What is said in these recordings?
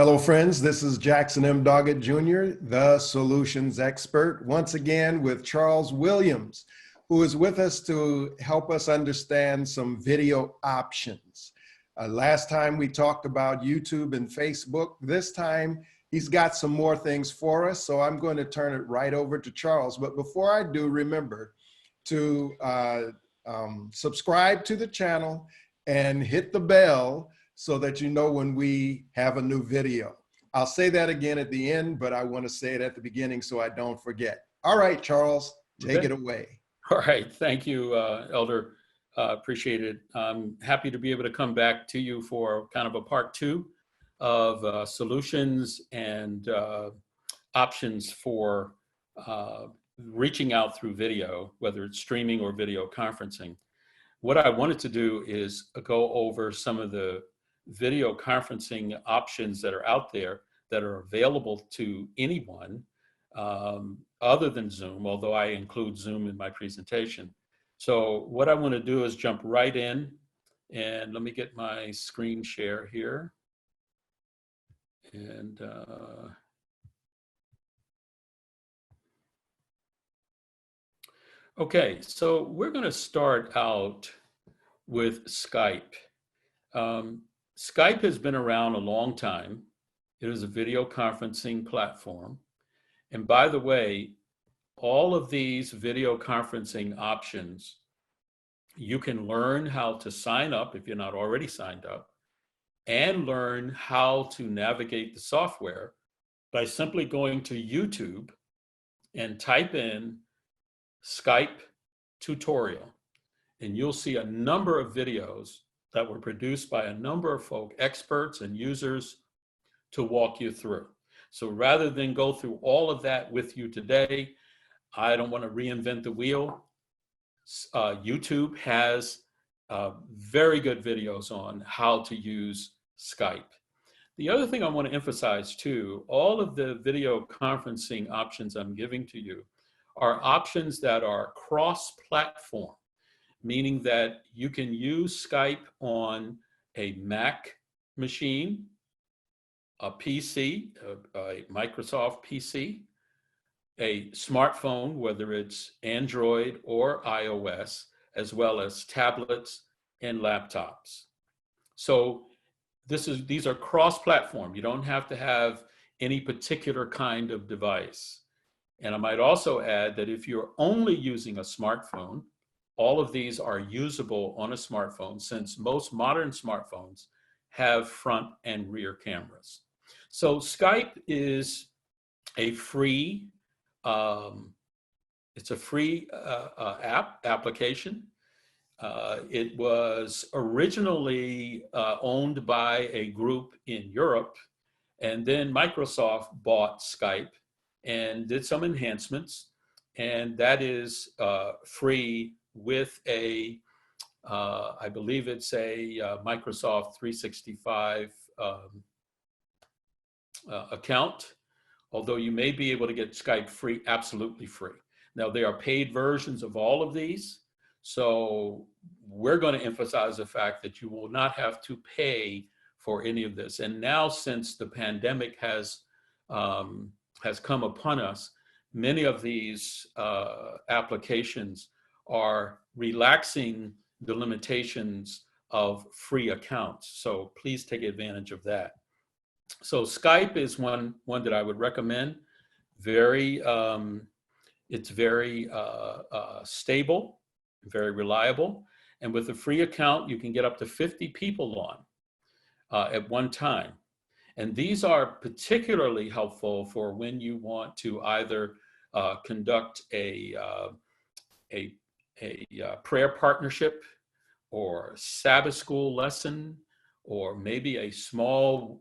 Hello, friends. This is Jackson M. Doggette Jr., the solutions expert, once again with Charles Williams, who is with us to help us understand some video options. Last time we talked about YouTube and Facebook. This time he's got some more things for us, so I'm going to turn it right over to Charles. But before I do, remember to subscribe to the channel and hit the bell so that you know when we have a new video. I'll say that again at the end, but I want to say it at the beginning so I don't forget. All right, Charles, take it away. All right, thank you, Elder. Appreciate it. I'm happy to be able to come back to you for kind of a part two of solutions and options for reaching out through video, whether it's streaming or video conferencing. What I wanted to do is go over some of the video conferencing options that are out there that are available to anyone other than Zoom, although I include Zoom in my presentation. So what I want to do is jump right in, and let me get my screen share here. And okay, so we're going to start out with Skype. Skype has been around a long time. It is a video conferencing platform. And by the way, all of these video conferencing options, you can learn how to sign up if you're not already signed up, and learn how to navigate the software by simply going to YouTube and type in Skype tutorial. And you'll see a number of videos that were produced by a number of folk, experts and users, to walk you through. So rather than go through all of that with you today, I don't want to reinvent the wheel. YouTube has very good videos on how to use Skype. The other thing I want to emphasize too, all of the video conferencing options I'm giving to you are options that are cross-platform, meaning that you can use Skype on a Mac machine, a PC, a Microsoft PC, a smartphone, whether it's Android or iOS, as well as tablets and laptops. So these are cross-platform. You don't have to have any particular kind of device. And I might also add that if you're only using a smartphone, all of these are usable on a smartphone, since most modern smartphones have front and rear cameras. So Skype is a free, it's a free application. It was originally owned by a group in Europe, and then Microsoft bought Skype and did some enhancements, and that is free with a, I believe it's a Microsoft 365 account, although you may be able to get Skype free, absolutely free. Now, there are paid versions of all of these, so we're going to emphasize the fact that you will not have to pay for any of this. And now, since the pandemic has come upon us, many of these applications are relaxing the limitations of free accounts. So please take advantage of that. So Skype is one that I would recommend. It's very stable, very reliable. And with a free account, you can get up to 50 people on at one time. And these are particularly helpful for when you want to either conduct a prayer partnership, or Sabbath school lesson, or maybe a small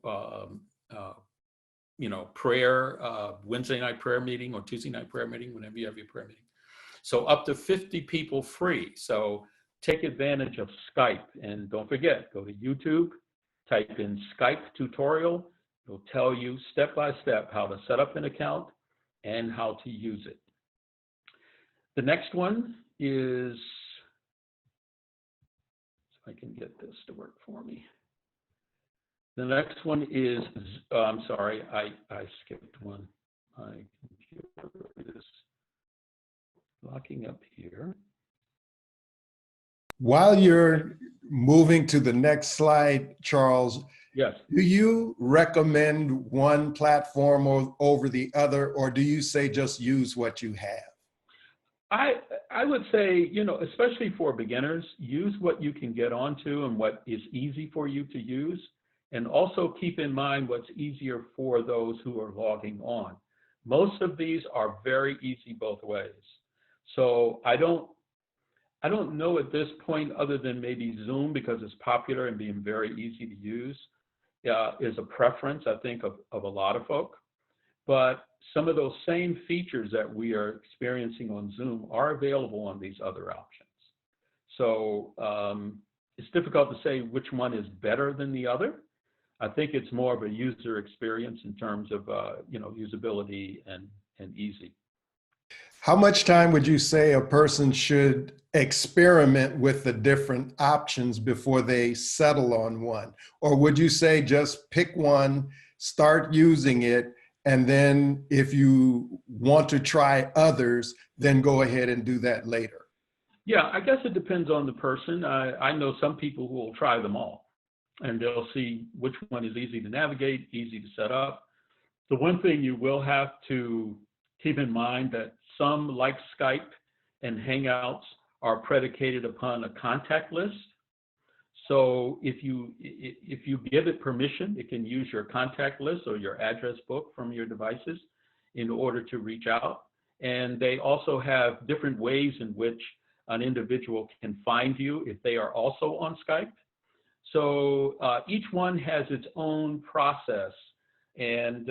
prayer, Wednesday night prayer meeting or Tuesday night prayer meeting, whenever you have your prayer meeting. So up to 50 people free. So take advantage of Skype, and don't forget, go to YouTube, type in Skype tutorial. It'll tell you step by step how to set up an account and how to use it. The next one is, if I can get this to work for me. The next one is, I'm sorry, I skipped one. My computer is locking up here. While you're moving to the next slide, Charles, Yes. do you recommend one platform over the other, or do you say just use what you have? I would say, you know, especially for beginners, use what you can get onto and what is easy for you to use. And also keep in mind what's easier for those who are logging on. Most of these are very easy both ways. So I don't know at this point, other than maybe Zoom, because it's popular and being very easy to use, is a preference, I think, of a lot of folk. But some of those same features that we are experiencing on Zoom are available on these other options. So it's difficult to say which one is better than the other. I think it's more of a user experience in terms of you know, usability and easy. How much time would you say a person should experiment with the different options before they settle on one? Or would you say just pick one, start using it, and then if you want to try others, then go ahead and do that later? Yeah, I guess it depends on the person. I know some people who will try them all, and they'll see which one is easy to navigate, easy to set up. The one thing you will have to keep in mind that some, like Skype and Hangouts, are predicated upon a contact list. So if you give it permission, it can use your contact list or your address book from your devices in order to reach out. And they also have different ways in which an individual can find you if they are also on Skype. So each one has its own process, and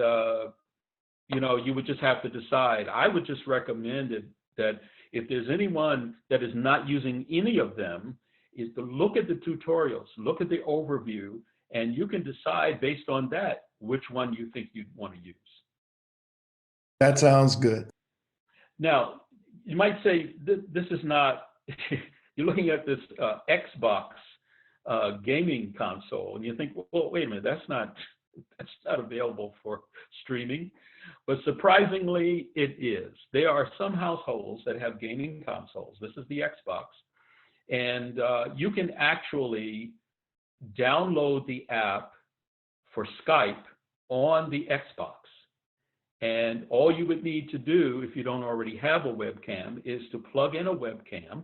you know, you would just have to decide. I would just recommend that if there's anyone that is not using any of them, is to look at the tutorials, look at the overview, and you can decide based on that which one you think you'd want to use. That sounds good. Now, you might say this is not, you're looking at this Xbox gaming console, and you think, well, wait a minute, that's not available for streaming. But surprisingly, it is. There are some households that have gaming consoles. This is the Xbox. And you can actually download the app for Skype on the Xbox. And all you would need to do, if you don't already have a webcam, is to plug in a webcam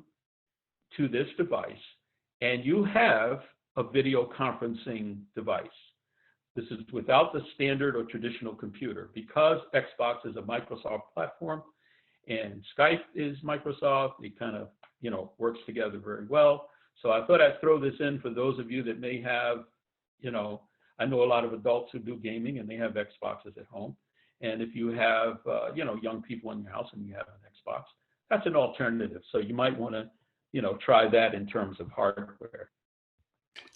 to this device, and you have a video conferencing device. This is without the standard or traditional computer. Because Xbox is a Microsoft platform and Skype is Microsoft, it kind of, you know, works together very well. So I thought I'd throw this in for those of you that may have, you know, I know a lot of adults who do gaming and they have Xboxes at home. And if you have, you know, young people in your house and you have an Xbox, that's an alternative. So you might want to, you know, try that in terms of hardware.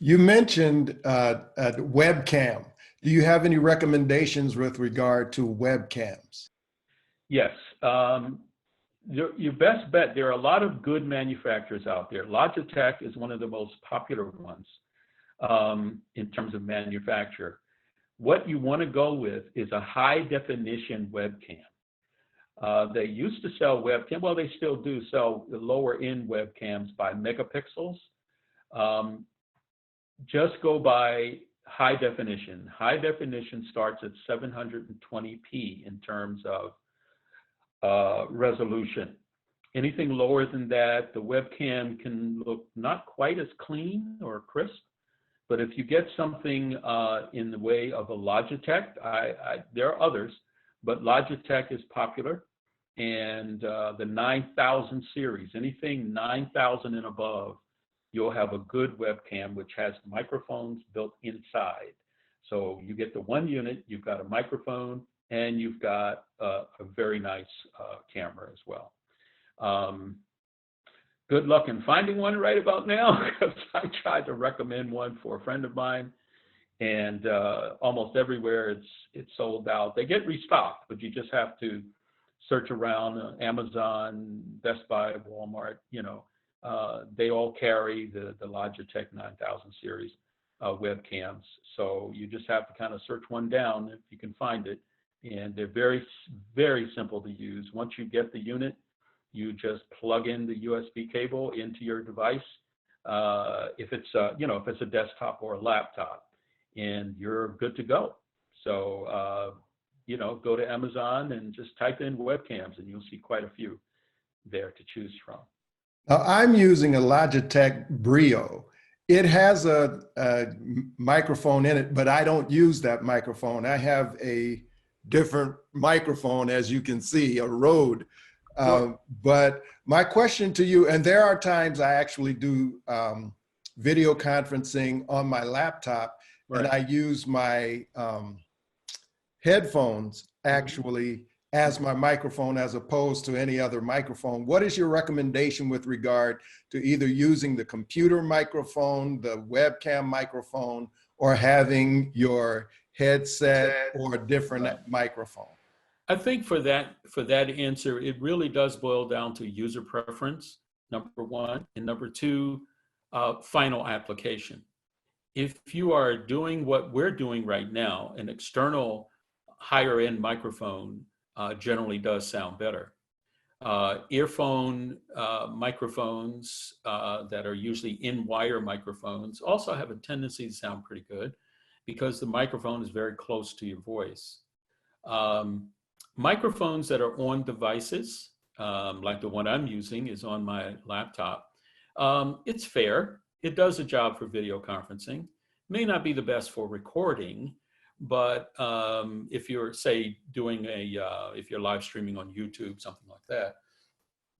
You mentioned webcam. Do you have any recommendations with regard to webcams? Yes. Your best bet, there are a lot of good manufacturers out there. Logitech is one of the most popular ones in terms of manufacturer. What you want to go with is a high definition webcam. They used to sell webcam, well, they still do sell the lower end webcams by megapixels. Just go by high definition. High definition starts at 720p in terms of resolution. Anything lower than that, the webcam can look not quite as clean or crisp, but if you get something in the way of a Logitech, there are others, but Logitech is popular, and the 9000 series, anything 9000 and above, you'll have a good webcam which has microphones built inside. So you get the one unit, you've got a microphone, and you've got a very nice camera as well. Good luck in finding one right about now, because I tried to recommend one for a friend of mine, and almost everywhere it's sold out. They get restocked, but you just have to search around Amazon, Best Buy, Walmart, you know. They all carry the Logitech 9000 series. webcams. So you just have to kind of search one down if you can find it. And they're very, very simple to use. Once you get the unit, you just plug in the USB cable into your device. If it's if it's a desktop or a laptop, and you're good to go. So go to Amazon and just type in webcams, and you'll see quite a few there to choose from. Now, I'm using a Logitech Brio. It has a microphone in it, but I don't use that microphone. I have a different microphone, as you can see, a Rode. Sure. But my question to you, and there are times I actually do video conferencing on my laptop, Right. and I use my headphones actually as my microphone as opposed to any other microphone. What is your recommendation with regard to either using the computer microphone, the webcam microphone, or having your headset or a different microphone? I think for that answer, it really does boil down to user preference, number one, and number two, final application. If you are doing what we're doing right now, an external higher end microphone generally does sound better. Earphone microphones that are usually in-wire microphones also have a tendency to sound pretty good because the microphone is very close to your voice. Microphones that are on devices, like the one I'm using is on my laptop, it's fair. It does a job for video conferencing. May not be the best for recording, but if you're, say, doing if you're live streaming on YouTube, something like that.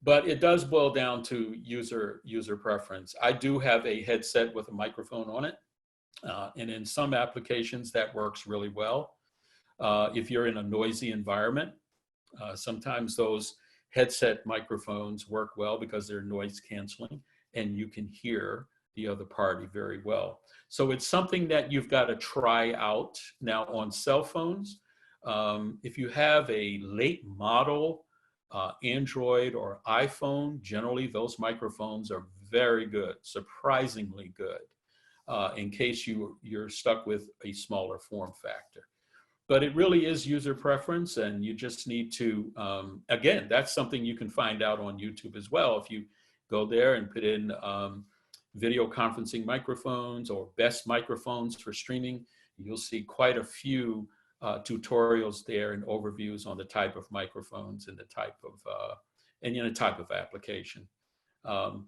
But it does boil down to user preference. I do have a headset with a microphone on it, and in some applications that works really well. If you're in a noisy environment, sometimes those headset microphones work well because they're noise canceling and you can hear the other party very well. So it's something that you've got to try out. Now on cell phones, if you have a late model Android or iPhone, generally those microphones are very good, surprisingly good, in case you're stuck with a smaller form factor. But it really is user preference, and you just need to, again, that's something you can find out on YouTube as well. If you go there and put in video conferencing microphones or best microphones for streaming, you'll see quite a few tutorials there and overviews on the type of microphones and the type of application.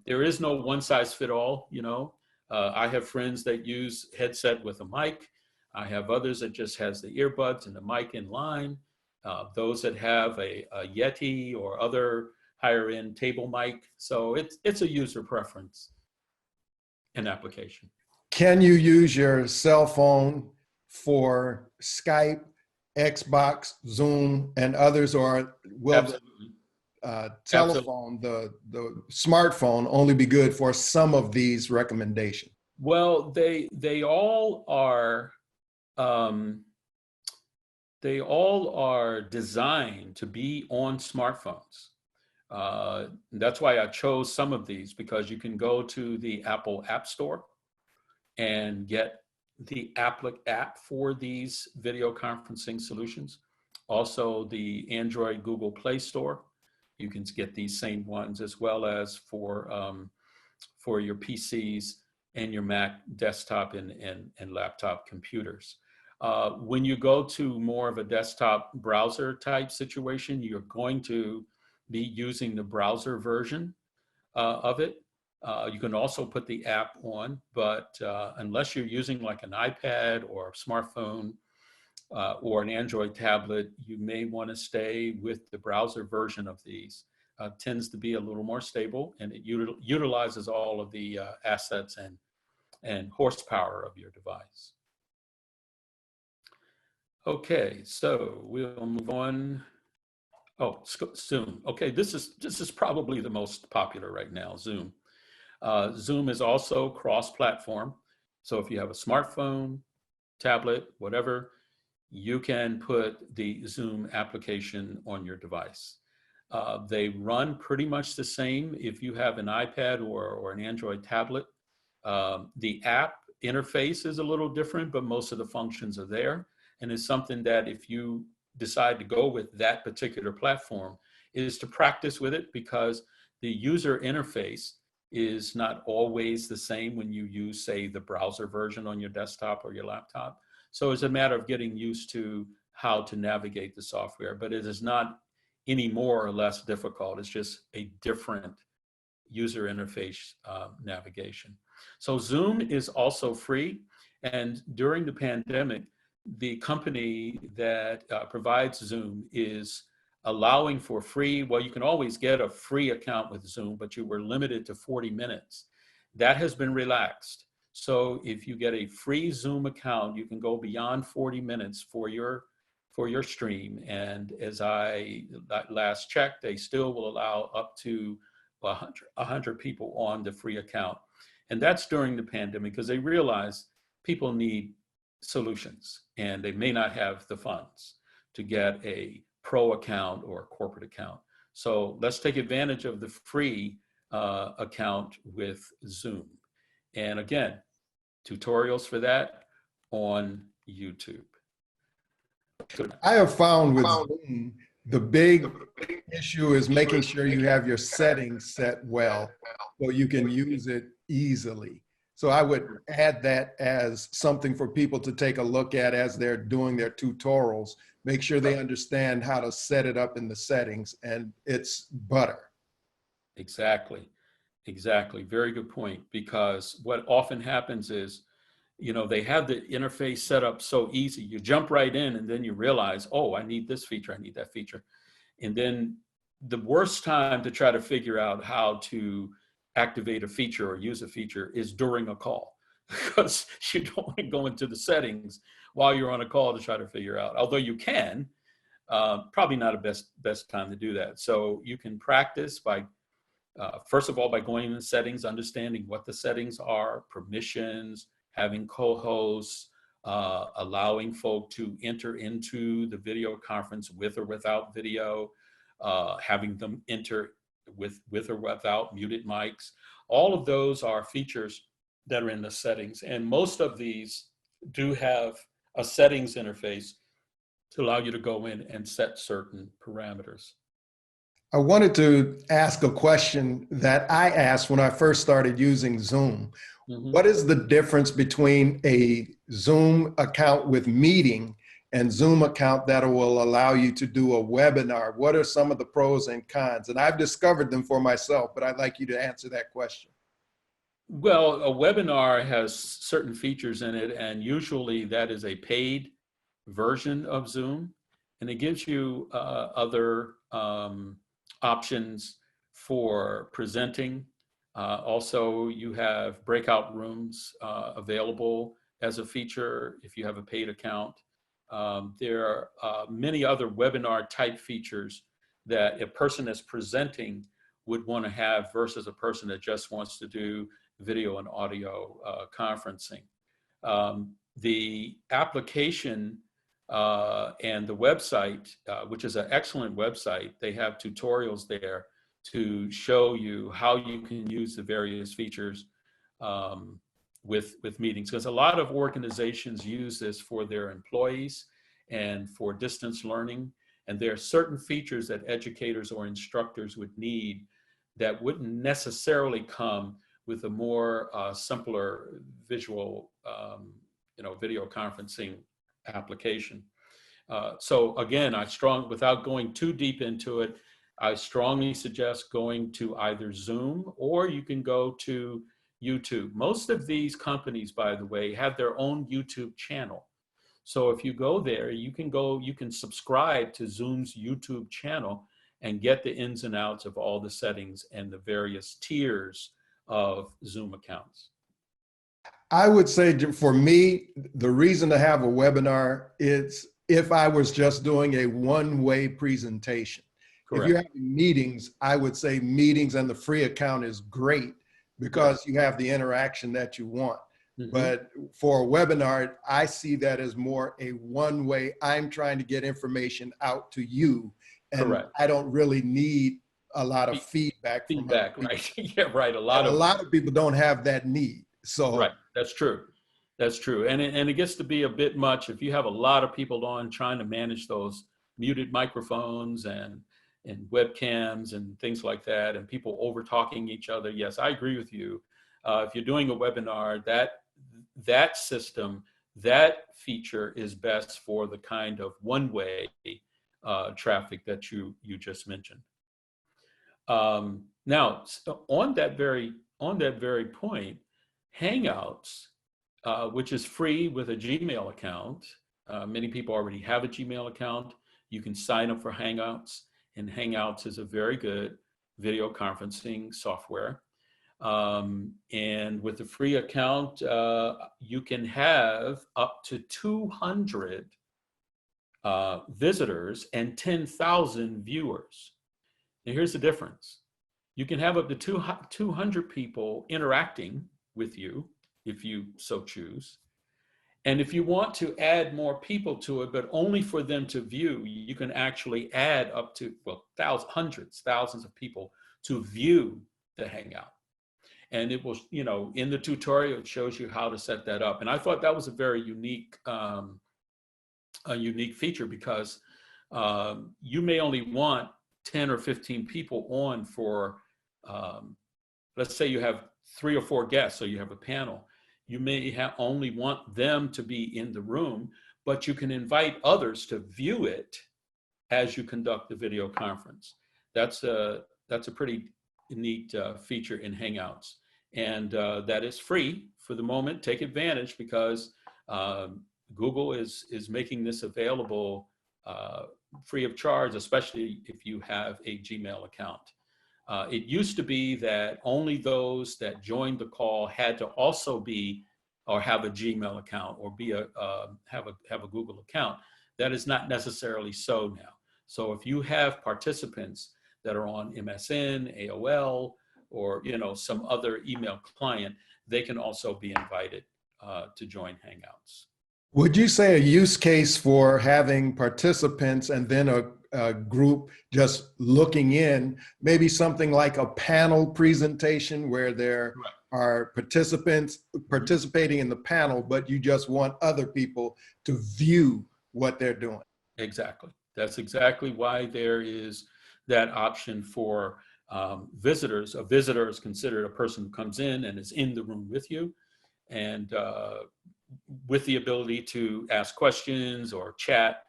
There is no one size fit all, I have friends that use headset with a mic. I have others that just has the earbuds and the mic in line. Those that have a Yeti or other higher end table mic. So it's a user preference and application. Can you use your cell phone for Skype, Xbox, Zoom, and others, or will Absolutely. the telephone, the smartphone only be good for some of these recommendations? Well, they all are designed to be on smartphones. That's why I chose some of these, because you can go to the Apple App Store and get the app for these video conferencing solutions. Also the Android Google Play Store. You can get these same ones, as well as for your PCs and your Mac desktop and laptop computers. When you go to more of a desktop browser type situation, you're going to be using the browser version of it. You can also put the app on, but unless you're using like an iPad or a smartphone or an Android tablet, you may want to stay with the browser version of these. Tends to be a little more stable, and it utilizes all of the assets and horsepower of your device. Okay, so we'll move on. Oh, Zoom. Okay, this is probably the most popular right now, Zoom. Zoom is also cross-platform. So if you have a smartphone, tablet, whatever, you can put the Zoom application on your device. They run pretty much the same if you have an iPad or an Android tablet. The app interface is a little different, but most of the functions are there. And it's something that if you decide to go with that particular platform, is to practice with it, because the user interface is not always the same when you use, say, the browser version on your desktop or your laptop. So it's a matter of getting used to how to navigate the software, but it is not any more or less difficult. It's just a different user interface navigation. So Zoom is also free. And during the pandemic, the company that provides Zoom is allowing for free. Well, you can always get a free account with Zoom, but you were limited to 40 minutes. That has been relaxed. So if you get a free Zoom account, you can go beyond 40 minutes for your stream. And as I last checked, they still will allow up to 100 people on the free account. And that's during the pandemic, because they realize people need solutions and they may not have the funds to get a pro account or a corporate account. So let's take advantage of the free account with Zoom. And again, tutorials for that on YouTube. I have found with Zoom, the big issue is making sure you have your settings set well so you can use it easily. So I would add that as something for people to take a look at as they're doing their tutorials. Make sure they understand how to set it up in the settings, and it's butter. Exactly. Exactly. Very good point. Because what often happens is, you know, they have the interface set up so easy. You jump right in and then you realize, oh, I need this feature, I need that feature. And then the worst time to try to figure out how to activate a feature or use a feature is during a call, because you don't want to go into the settings while you're on a call to try to figure out, although you can, probably not a best time to do that. So you can practice by, first of all, by going in the settings, understanding what the settings are, permissions, having co-hosts, allowing folk to enter into the video conference with or without video, having them enter with or without muted mics. All of those are features that are in the settings. And most of these do have a settings interface to allow you to go in and set certain parameters. I wanted to ask a question that I asked when I first started using Zoom. Mm-hmm. What is the difference between a Zoom account with meeting and Zoom account that will allow you to do a webinar? What are some of the pros and cons? And I've discovered them for myself, but I'd like you to answer that question. Well, a webinar has certain features in it, and usually that is a paid version of Zoom, and it gives you other options for presenting. Also, you have breakout rooms available as a feature if you have a paid account. There are many other webinar type features that a person that's presenting would want to have versus a person that just wants to do video and audio conferencing. The application and the website, which is an excellent website, they have tutorials there to show you how you can use the various features with meetings, because a lot of organizations use this for their employees and for distance learning. And there are certain features that educators or instructors would need that wouldn't necessarily come with a more simpler visual, video conferencing application. So again, without going too deep into it, I strongly suggest going to either Zoom or you can go to YouTube. Most of these companies, by the way, have their own YouTube channel. So if you go there, you can subscribe to Zoom's YouTube channel and get the ins and outs of all the settings and the various tiers of Zoom accounts. I would say for me, the reason to have a webinar is if I was just doing a one-way presentation. Correct. If you're having meetings, I would say meetings and the free account is great because you have the interaction that you want. Mm-hmm. But for a webinar, I see that as more a one-way. I'm trying to get information out to you, and correct. I don't really need a lot of feedback. Right? Yeah, right. A lot of people don't have that need. So right, that's true. That's true. And it gets to be a bit much if you have a lot of people on trying to manage those muted microphones and webcams and things like that, and people over talking each other. Yes, I agree with you. If you're doing a webinar, that system, that feature is best for the kind of one-way traffic that you just mentioned. Now, on that very point, Hangouts, which is free with a Gmail account. Many people already have a Gmail account. You can sign up for Hangouts, and Hangouts is a very good video conferencing software. And with a free account, you can have up to 200 visitors and 10,000 viewers. Now here's the difference. You can have up to 200 people interacting with you if you so choose. And if you want to add more people to it, but only for them to view, you can actually add up to, well, thousands of people to view the Hangout. And it will, you know, in the tutorial, it shows you how to set that up. And I thought that was a very unique feature, because you may only want 10 or 15 people on for, let's say you have 3 or 4 guests, so you have a panel. You may only want them to be in the room, but you can invite others to view it as you conduct the video conference. That's a pretty neat feature in Hangouts. And that is free for the moment. Take advantage, because Google is making this available free of charge, especially if you have a Gmail account. It used to be that only those that joined the call had to also be or have a Gmail account or be have a Google account. That is not necessarily so now. So if you have participants that are on MSN, AOL, or some other email client, they can also be invited to join Hangouts. Would you say a use case for having participants and then a group just looking in, maybe something like a panel presentation where there are participants participating in the panel, but you just want other people to view what they're doing? Exactly. That's exactly why there is that option for visitors. A visitor is considered a person who comes in and is in the room with you, and with the ability to ask questions or chat,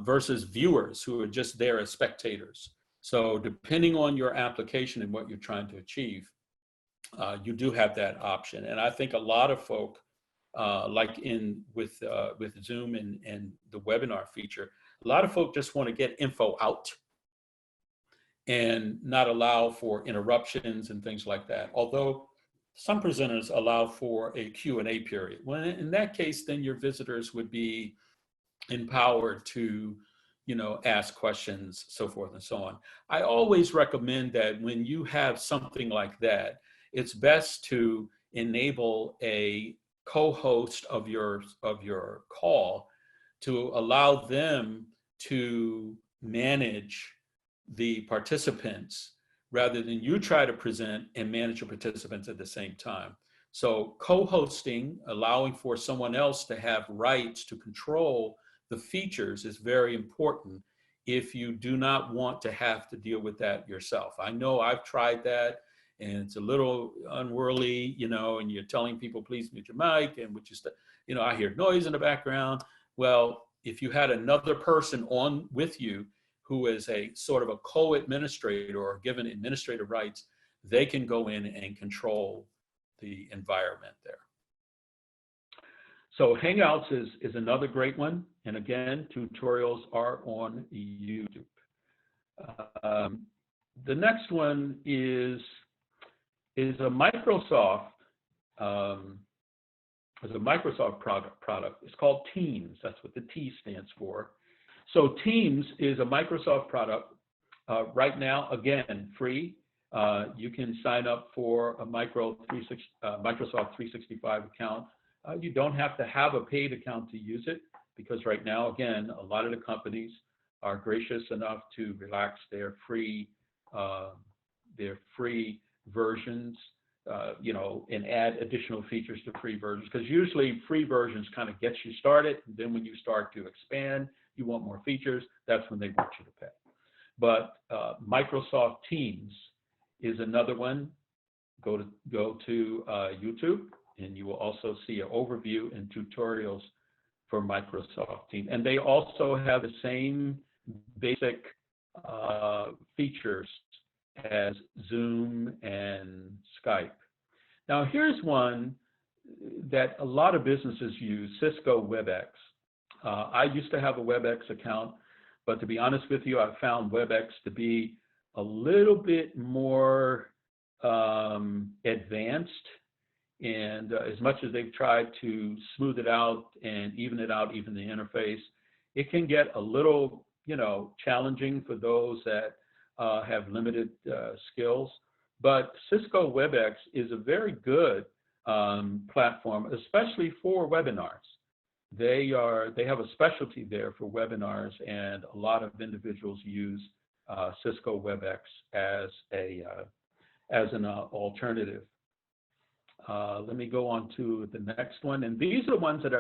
versus viewers who are just there as spectators. So depending on your application and what you're trying to achieve, you do have that option. And I think a lot of folk, like with Zoom and the webinar feature, a lot of folk just want to get info out and not allow for interruptions and things like that. Although some presenters allow for a Q&A period. Well, in that case, then your visitors would be empowered to, ask questions, so forth and so on. I always recommend that when you have something like that, it's best to enable a co-host of your call to allow them to manage the participants rather than you try to present and manage your participants at the same time. So co-hosting, allowing for someone else to have rights to control the features, is very important if you do not want to have to deal with that yourself. I know I've tried that, and it's a little unworldly, and you're telling people, please mute your mic, and which is, I hear noise in the background. Well, if you had another person on with you who is a sort of a co-administrator or given administrative rights, they can go in and control the environment there. So Hangouts is another great one. And again, tutorials are on YouTube. The next one is a Microsoft product. It's called Teams. That's what the T stands for. So Teams is a Microsoft product. Right now, again, free. You can sign up for a Microsoft 365 account. You don't have to have a paid account to use it, because right now, again, a lot of the companies are gracious enough to relax their free versions you know, and add additional features to free versions, because usually free versions kind of gets you started. And then when you start to expand, you want more features, that's when they want you to pay. But Microsoft Teams is another one. Go to YouTube, and you will also see an overview and tutorials for Microsoft Teams. And they also have the same basic features as Zoom and Skype. Now, here's one that a lot of businesses use, Cisco Webex. I used to have a Webex account, but to be honest with you, I found Webex to be a little bit more advanced. And as much as they've tried to smooth it out and even it out, even the interface, it can get a little, you know, challenging for those that have limited skills. But Cisco Webex is a very good platform, especially for webinars. They have a specialty there for webinars, and a lot of individuals use Cisco Webex as an alternative. Let me go on to the next one, and these are the ones that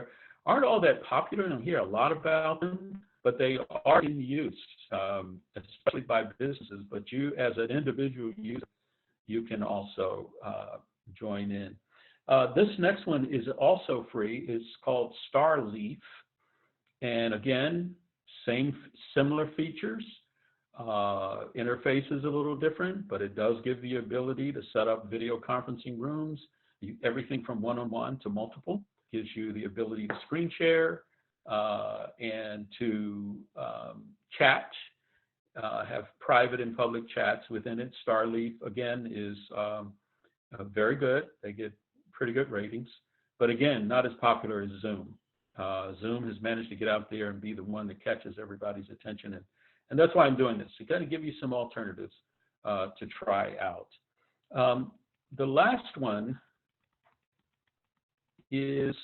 aren't all that popular. I don't hear a lot about them, but they are in use, especially by businesses. But you, as an individual user, you can also join in. This next one is also free. It's called Starleaf, and again, similar features. Interface is a little different, but it does give the ability to set up video conferencing rooms. Everything from one-on-one to multiple. Gives you the ability to screen share and to chat, have private and public chats within it. Starleaf, again, is very good. They get pretty good ratings, but again, not as popular as Zoom. Zoom has managed to get out there and be the one that catches everybody's attention, and that's why I'm doing this, to kind of give you some alternatives to try out. The last one is,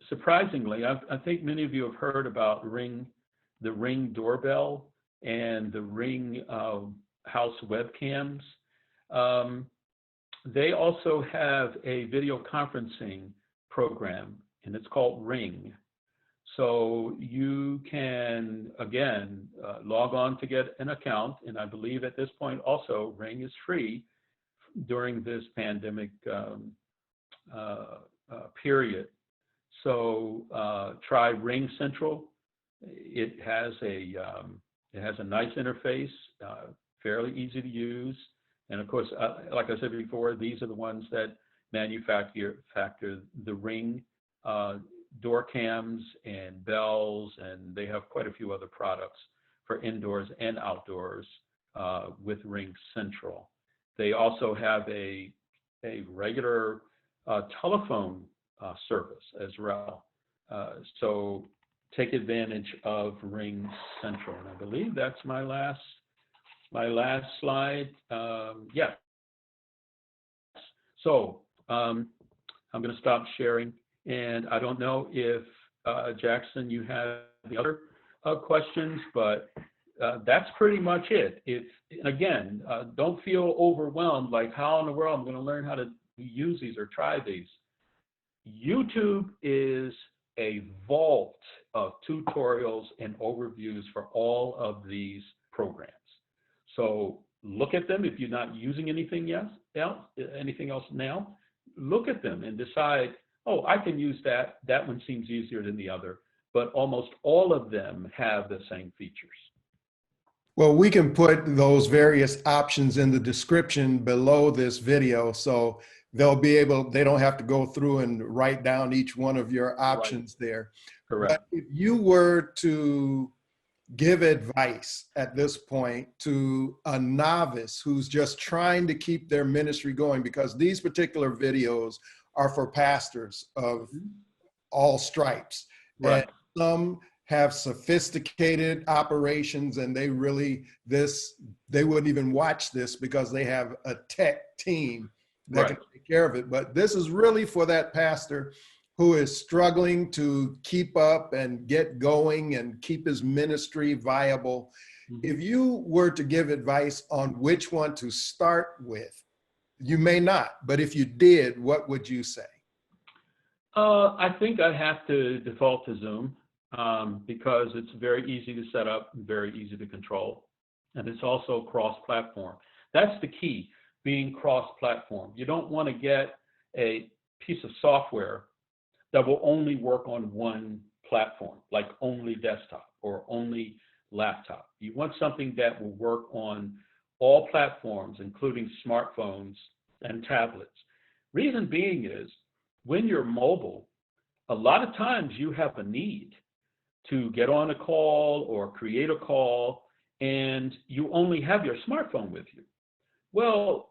surprisingly, I think many of you have heard about the Ring doorbell and the Ring house webcams. They also have a video conferencing program, and it's called Ring. So you can, again, log on to get an account, and I believe at this point also Ring is free during this pandemic period. So try Ring Central. It has a nice interface, fairly easy to use, and of course, like I said before, these are the ones that manufacture the Ring door cams and bells, and they have quite a few other products for indoors and outdoors with Ring Central. They also have a regular telephone service as well. So take advantage of Ring Central. And I believe that's my last slide. Yeah. So I'm going to stop sharing. And I don't know if, Jackson, you have the other questions, but that's pretty much it. Again, don't feel overwhelmed, like how in the world I'm going to learn how to use these or try these. YouTube is a vault of tutorials and overviews for all of these programs. So look at them. If you're not using anything else now, look at them and decide, oh, I can use that. That one seems easier than the other. But almost all of them have the same features. Well, we can put those various options in the description below this video, so they'll be able, they don't have to go through and write down each one of your options there. Correct. But if you were to give advice at this point to a novice who's just trying to keep their ministry going, because these particular videos are for pastors of all stripes. Right. And some have sophisticated operations, and they really, they wouldn't even watch this because they have a tech team that can take care of it. But this is really for that pastor who is struggling to keep up and get going and keep his ministry viable. If you were to give advice on which one to start with, You may not, but if you did, what would you say? I think I have to default to Zoom because it's very easy to set up and very easy to control. And it's also cross-platform. That's the key, being cross-platform. You don't want to get a piece of software that will only work on one platform, like only desktop or only laptop. You want something that will work on all platforms, including smartphones and tablets. Reason being is, when you're mobile, a lot of times you have a need to get on a call or create a call, and you only have your smartphone with you. Well,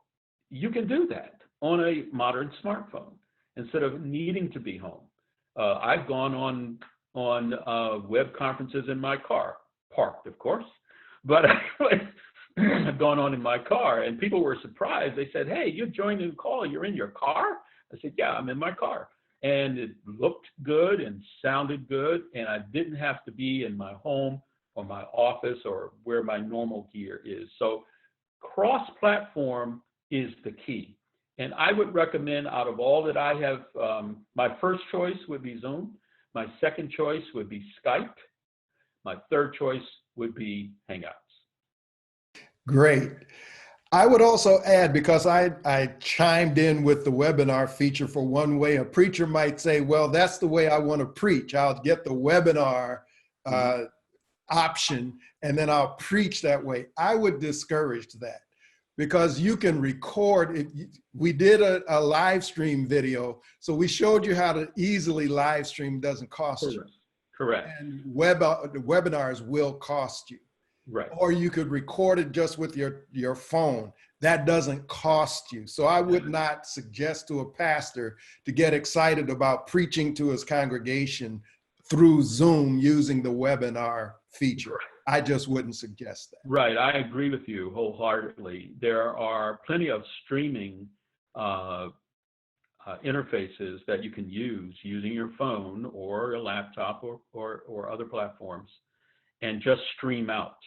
you can do that on a modern smartphone instead of needing to be home. I've gone on web conferences in my car, parked, of course, but I've gone on in my car, and people were surprised. They said, "Hey, you joined the call. You're in your car?" I said, "Yeah, I'm in my car." And it looked good and sounded good, and I didn't have to be in my home or my office or where my normal gear is. So cross-platform is the key. And I would recommend, out of all that I have, my first choice would be Zoom. My second choice would be Skype. My third choice would be Hangouts. Great. I would also add, because I chimed in with the webinar feature for one way. A preacher might say, well, that's the way I want to preach. I'll get the webinar option, and then I'll preach that way. I would discourage that, because you can record it. We did a live stream video, so we showed you how to easily live stream. Doesn't cost you. Correct. And webinars will cost you. Right. Or you could record it just with your phone. That doesn't cost you. So I would not suggest to a pastor to get excited about preaching to his congregation through Zoom using the webinar feature. I just wouldn't suggest that. Right. I agree with you wholeheartedly. There are plenty of streaming interfaces that you can use using your phone or a laptop or other platforms, and just stream out.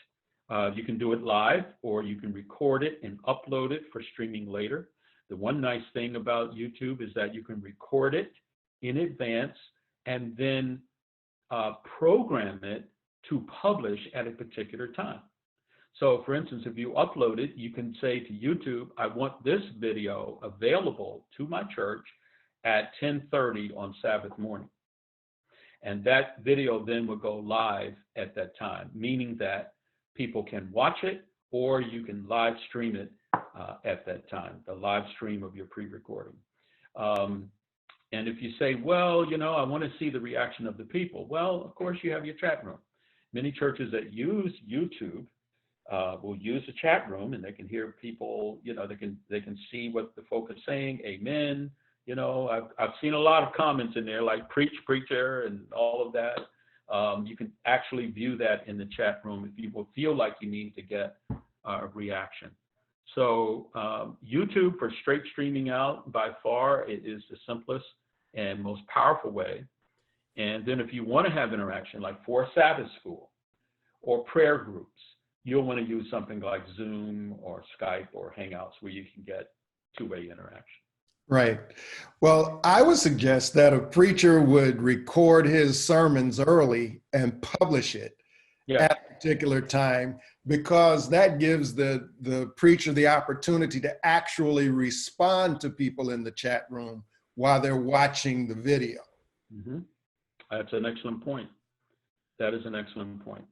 You can do it live, or you can record it and upload it for streaming later. The one nice thing about YouTube is that you can record it in advance and then program it to publish at a particular time. So for instance, if you upload it, you can say to YouTube, I want this video available to my church at 10:30 on Sabbath morning. And that video then will go live at that time, meaning that people can watch it, or you can live stream it at that time, the live stream of your pre-recording. And if you say, well, you know, I want to see the reaction of the people. Well, of course, you have your chat room. Many churches that use YouTube will use the chat room, and they can hear people, you know, they can see what the folk are saying, amen. You know, I've seen a lot of comments in there like preach, preacher, and all of that. You can actually view that in the chat room if you will feel like you need to get a reaction. So YouTube for straight streaming out, by far, it is the simplest and most powerful way. And then if you want to have interaction, like for a Sabbath school or prayer groups, you'll want to use something like Zoom or Skype or Hangouts, where you can get two-way interaction. Right. Well, I would suggest that a preacher would record his sermons early and publish it at a particular time, because that gives the preacher the opportunity to actually respond to people in the chat room while they're watching the video. Mm-hmm. That's an excellent point. That is an excellent point.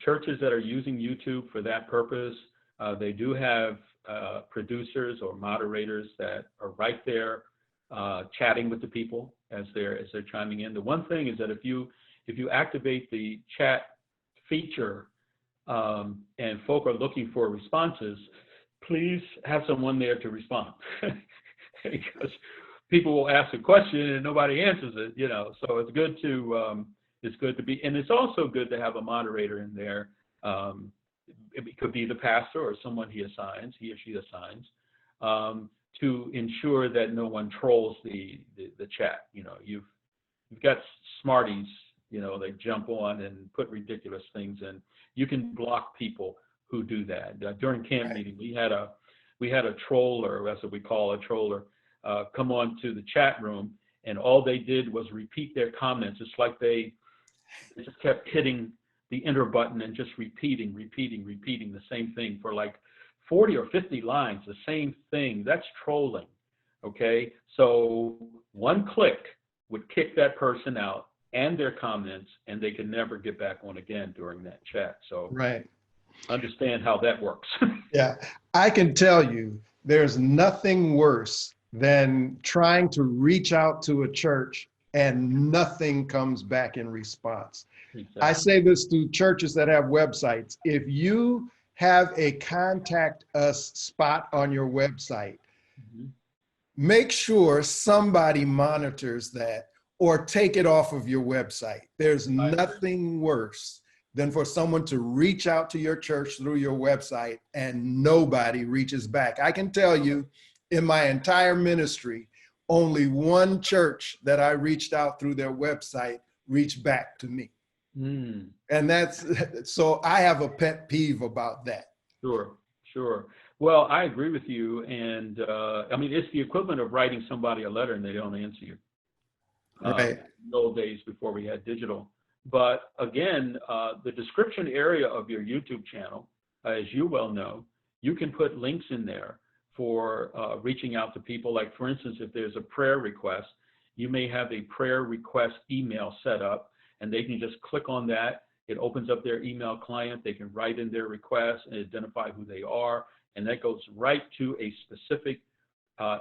Churches that are using YouTube for that purpose, they do have producers or moderators that are right there chatting with the people as they're chiming in. The one thing is that if you activate the chat feature and folk are looking for responses, please have someone there to respond because people will ask a question and nobody answers it, you know. So it's good to be, and it's also good to have a moderator in there. It could be the pastor or someone he or she assigns, to ensure that no one trolls the chat. You know, you've got smarties, you know, they jump on and put ridiculous things in. You can block people who do that. During camp meeting, we had we had a troller, that's what we call a troller, come on to the chat room, and all they did was repeat their comments. It's like they just kept hitting the enter button and just repeating the same thing for like 40 or 50 lines, the same thing. That's trolling, okay? So one click would kick that person out and their comments, and they could never get back on again during that chat. So Right. understand how that works. Yeah, I can tell you there's nothing worse than trying to reach out to a church and nothing comes back in response. Exactly. I say this to churches that have websites. If you have a contact us spot on your website, make sure somebody monitors that or take it off of your website. There's nothing worse than for someone to reach out to your church through your website and nobody reaches back. I can tell you in my entire ministry, only one church that I reached out through their website reached back to me. And that's, so I have a pet peeve about that. Sure. Well, I agree with you. And I mean, it's the equivalent of writing somebody a letter and they don't answer you. Right. In the old days before we had digital. But again, the description area of your YouTube channel, as you well know, you can put links in there for reaching out to people. Like, for instance, if there's a prayer request, you may have a prayer request email set up, and they can just click on that. It opens up their email client. They can write in their request and identify who they are, and that goes right to a specific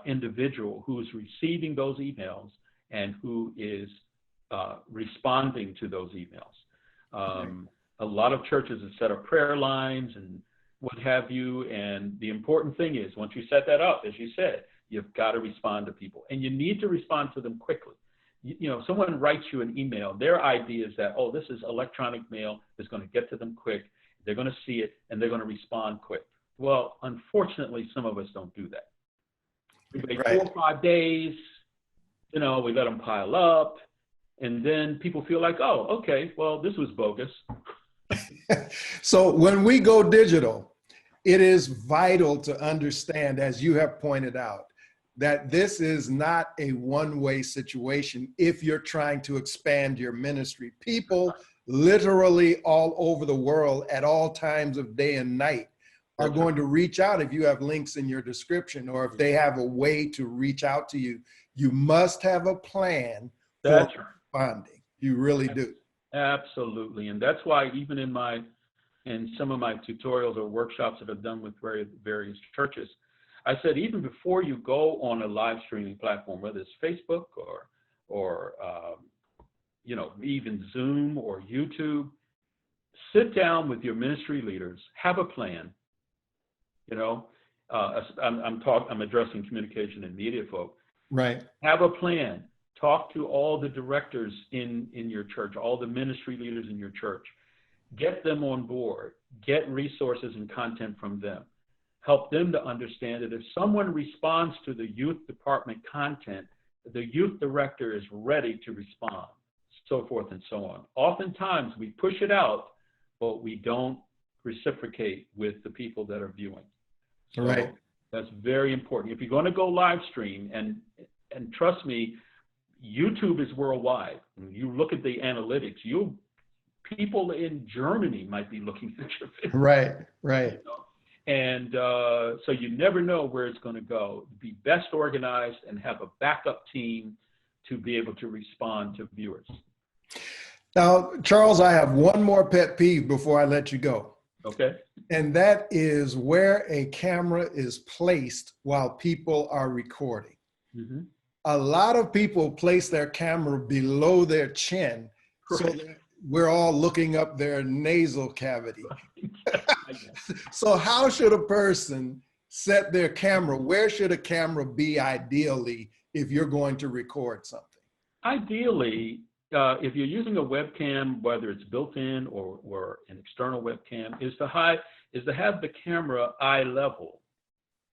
individual who is receiving those emails and who is responding to those emails. A lot of churches have set up prayer lines and what have you, and the important thing is, once you set that up, as you said, you've got to respond to people, and you need to respond to them quickly. You know, someone writes you an email, their idea is that, oh, this is electronic mail, it's going to get to them quick, they're going to see it, and they're going to respond quick. Well, unfortunately, some of us don't do that. We wait 4 or 5 days, you know, we let them pile up, and then people feel like, oh, okay, well, this was bogus. So when we go digital, it is vital to understand, as you have pointed out, that this is not a one-way situation if you're trying to expand your ministry. People literally all over the world at all times of day and night are going to reach out if you have links in your description or if they have a way to reach out to you. You must have a plan for responding. You really do. Absolutely. And that's why even in some of my tutorials or workshops that I've done with various churches, I said, even before you go on a live streaming platform, whether it's Facebook or you know, even Zoom or YouTube, sit down with your ministry leaders, have a plan. You know, I'm addressing communication and media folk. Right. Have a plan. Talk to all the directors in your church, all the ministry leaders in your church. Get them on board. Get resources and content from them. Help them to understand that if someone responds to the youth department content, the youth director is ready to respond, so forth and so on. Oftentimes we push it out, but we don't reciprocate with the people that are viewing. So that's very important. If you're going to go live stream, and trust me, YouTube is worldwide. When you look at the analytics, people in Germany might be looking at your video. Right. You know? And so you never know where it's going to go. Be best organized and have a backup team to be able to respond to viewers. Now, Charles, I have one more pet peeve before I let you go. Okay. And that is where a camera is placed while people are recording. A lot of people place their camera below their chin so that we're all looking up their nasal cavity. So how should a person set their camera? Where should a camera be ideally if you're going to record something? Ideally, if you're using a webcam, whether it's built-in or an external webcam, is to have the camera eye level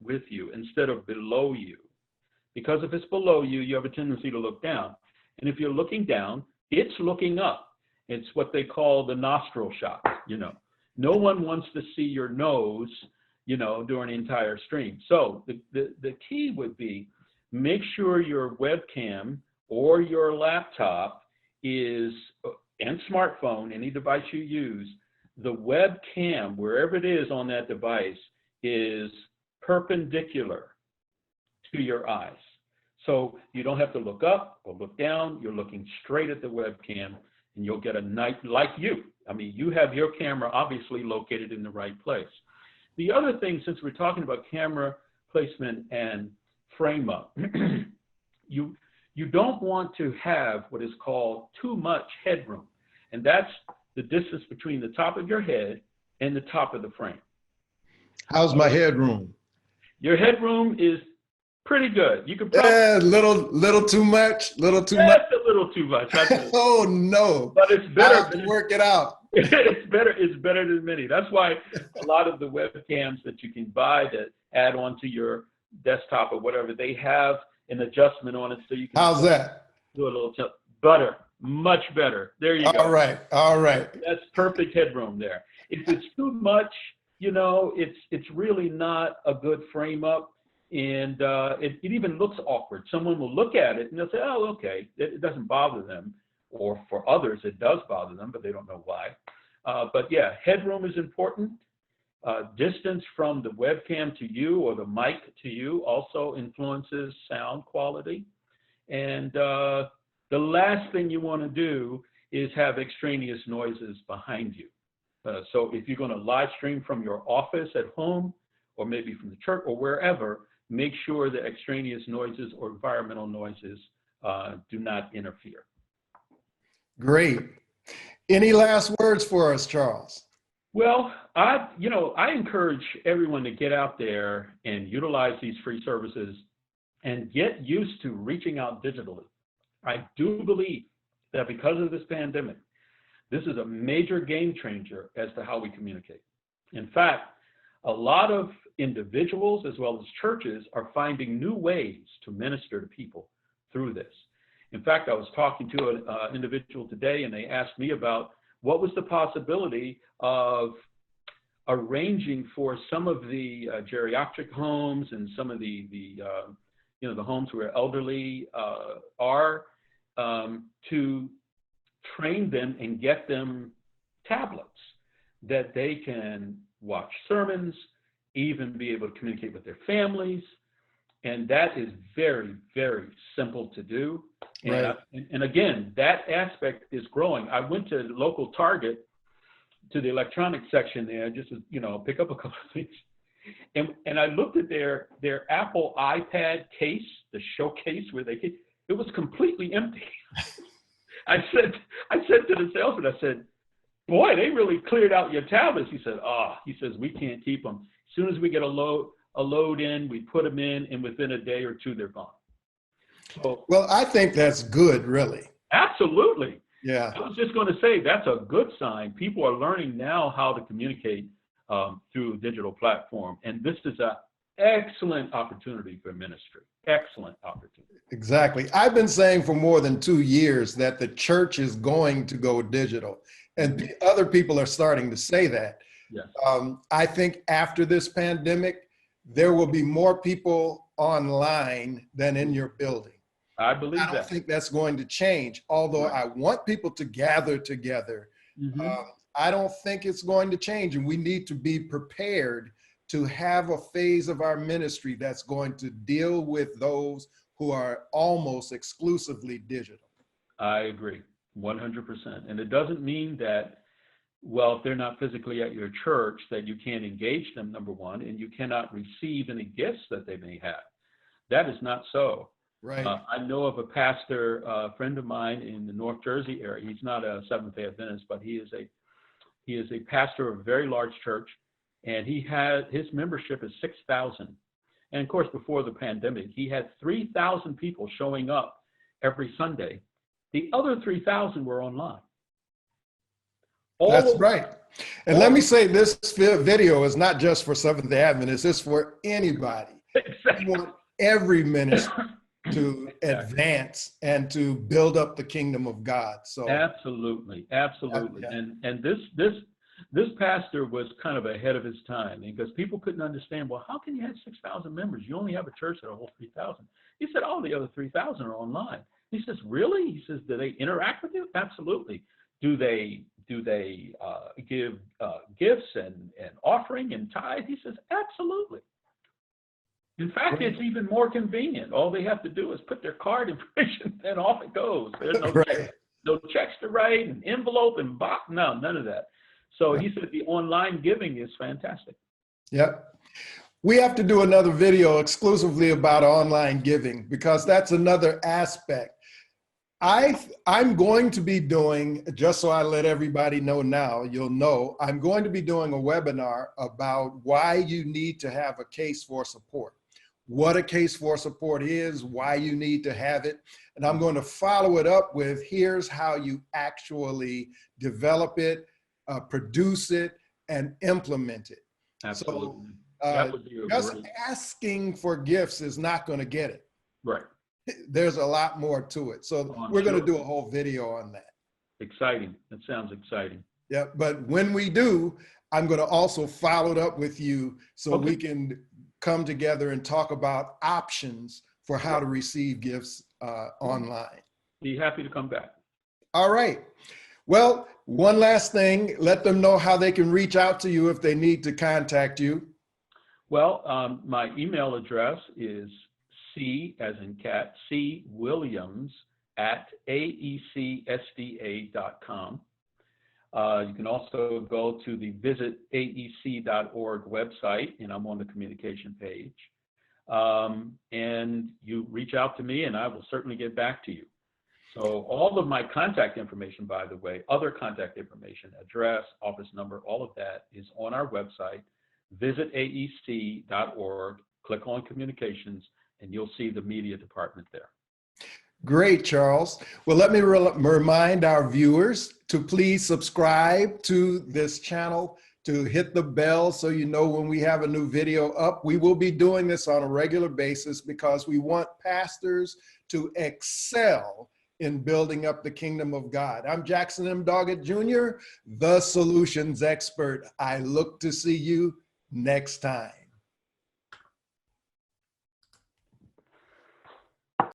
with you instead of below you. Because if it's below you, you have a tendency to look down. And if you're looking down, it's looking up. It's what they call the nostril shot, you know. No one wants to see your nose, during the entire stream. So the key would be, make sure your webcam or your laptop is, and smartphone, any device you use, the webcam, wherever it is on that device, is perpendicular to your eyes. So you don't have to look up or look down. You're looking straight at the webcam, and you'll get a nice, like you. I mean, you have your camera obviously located in the right place. The other thing, since we're talking about camera placement and frame up, you don't want to have what is called too much headroom. And that's the distance between the top of your head and the top of the frame. How's my headroom? Your headroom is pretty good. You could probably little too much, That's a little too much. Oh no! But it's better. I have to work it out. It's better than many. That's why a lot of the webcams that you can buy that add on to your desktop or whatever, they have an adjustment on it, so you can. How's that? Do a little tilt. Better, much better. There you go. All right. That's perfect headroom there. If it's too much, it's really not a good frame up. And it even looks awkward. Someone will look at it and they'll say, oh, okay, it doesn't bother them. Or for others, it does bother them, but they don't know why. But yeah, headroom is important. Distance from the webcam to you or the mic to you also influences sound quality. And the last thing you want to do is have extraneous noises behind you. So if you're going to live stream from your office at home, or maybe from the church or wherever, make sure the extraneous noises or environmental noises do not interfere. Great. Any last words for us, Charles? Well, I encourage everyone to get out there and utilize these free services and get used to reaching out digitally. I do believe that because of this pandemic, this is a major game changer as to how we communicate. In fact, a lot of individuals as well as churches are finding new ways to minister to people through this. In fact, I was talking to an individual today, and they asked me about what was the possibility of arranging for some of the geriatric homes and some of the homes where elderly are, to train them and get them tablets that they can watch sermons, even be able to communicate with their families. And that is very, very simple to do. And, right. And again, that aspect is growing. I went to the local Target, to the electronics section there, just to, pick up a couple of things. And I looked at their Apple iPad case, the showcase where it was completely empty. I said to the salesman, I said, boy, they really cleared out your tablets. He says, we can't keep them. As soon as we get a load in, we put them in, and within a day or two, they're gone. So, well, I think that's good, really. Absolutely. Yeah. I was just going to say, that's a good sign. People are learning now how to communicate through a digital platform. And this is an excellent opportunity for ministry. Excellent opportunity. Exactly. I've been saying for more than 2 years that the church is going to go digital. And other people are starting to say that. Yes. I think after this pandemic, there will be more people online than in your building. I believe that. I don't think that's going to change. Although I want people to gather together, I don't think it's going to change. And we need to be prepared to have a phase of our ministry that's going to deal with those who are almost exclusively digital. I agree, 100%. And it doesn't mean that, well, if they're not physically at your church, that you can't engage them, number one, and you cannot receive any gifts that they may have. That is not so. Right. I know of a pastor, a friend of mine in the North Jersey area. He's not a Seventh-day Adventist, but he is a pastor of a very large church, and his membership is 6,000. And of course, before the pandemic, he had 3,000 people showing up every Sunday. The other 3,000 were online. That's right. And let me say, this video is not just for Seventh-day Adventists, it's for anybody. Exactly. We want every ministry to advance and to build up the kingdom of God. So absolutely. Yeah. And this This pastor was kind of ahead of his time because people couldn't understand, well, how can you have 6,000 members? You only have a church that holds 3,000. He said, oh, the other 3,000 are online. He says, really? He says, do they interact with you? Absolutely. Do they give gifts and offering and tithe? He says, absolutely. In fact, it's even more convenient. All they have to do is put their card information and off it goes. There's no, Right. no checks to write, an envelope and box. No, none of that. So he said the online giving is fantastic. Yep. We have to do another video exclusively about online giving because that's another aspect. I'm going to be doing, just so I let everybody know now, you'll know, I'm going to be doing a webinar about why you need to have a case for support, what a case for support is, why you need to have it. And I'm going to follow it up with here's how you actually develop it, produce it, and implement it. Absolutely. So That would be just great. asking for gifts is not going to get it. Right. There's a lot more to it. So Oh, I'm we're going to sure. do a whole video on that. Exciting. That sounds exciting. Yeah, but when we do, I'm going to also follow it up with you so Okay. we can come together and talk about options for how to receive gifts online. Be happy to come back. All right. Well, one last thing, let them know how they can reach out to you if they need to contact you. Well, my email address is C as in cat, C Williams at aecsda.com. You can also go to the visitaec.org website, and I'm on the communication page. And you reach out to me, and I will certainly get back to you. So all of my contact information, by the way, other contact information, address, office number, all of that is on our website, visitaec.org. Click on communications, and you'll see the media department there. Great, Charles. Well, let me remind our viewers to please subscribe to this channel, to hit the bell so you know when we have a new video up. We will be doing this on a regular basis because we want pastors to excel in building up the kingdom of God. I'm Jackson M. Doggette Jr., the solutions expert. I look to see you next time.